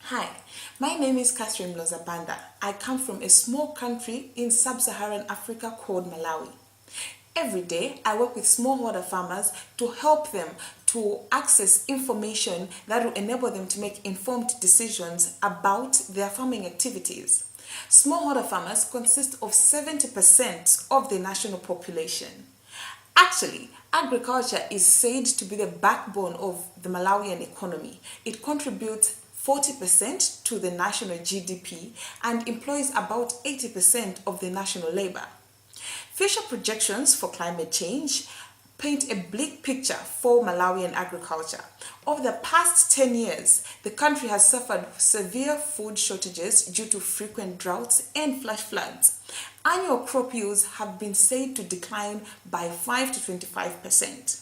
Hi, my name is Catherine Lozabanda. I come from a small country in sub-Saharan Africa called Malawi. Every day, I work with smallholder farmers to help them to access information that will enable them to make informed decisions about their farming activities. Smallholder farmers consist of 70% of the national population. Actually, agriculture is said to be the backbone of the Malawian economy. It contributes 40% to the national GDP and employs about 80% of the national labor. Future projections for climate change paint a bleak picture for Malawian agriculture. Over the past 10 years, the country has suffered severe food shortages due to frequent droughts and flash floods. Annual crop yields have been said to decline by 5 to 25%.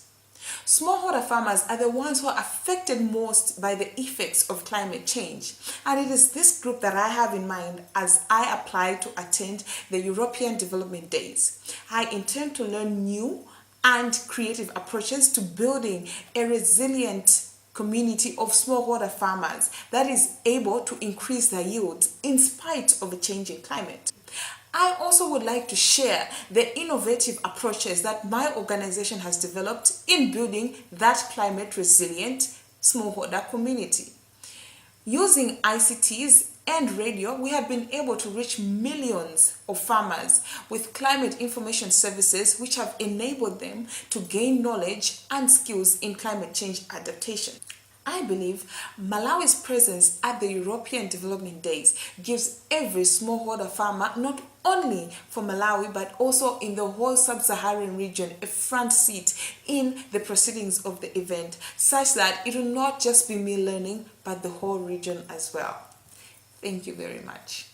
Smallholder farmers are the ones who are affected most by the effects of climate change, and it is this group that I have in mind as I apply to attend the European Development Days. I intend to learn new and creative approaches to building a resilient community of smallholder farmers that is able to increase their yields in spite of a changing climate. I also would like to share the innovative approaches that my organization has developed in building that climate resilient smallholder community. Using ICTs and radio, we have been able to reach millions of farmers with climate information services which have enabled them to gain knowledge and skills in climate change adaptation. I believe Malawi's presence at the European Development Days gives every smallholder farmer, not only for Malawi but also in the whole sub-Saharan region, a front seat in the proceedings of the event, such that it will not just be me learning but the whole region as well. Thank you very much.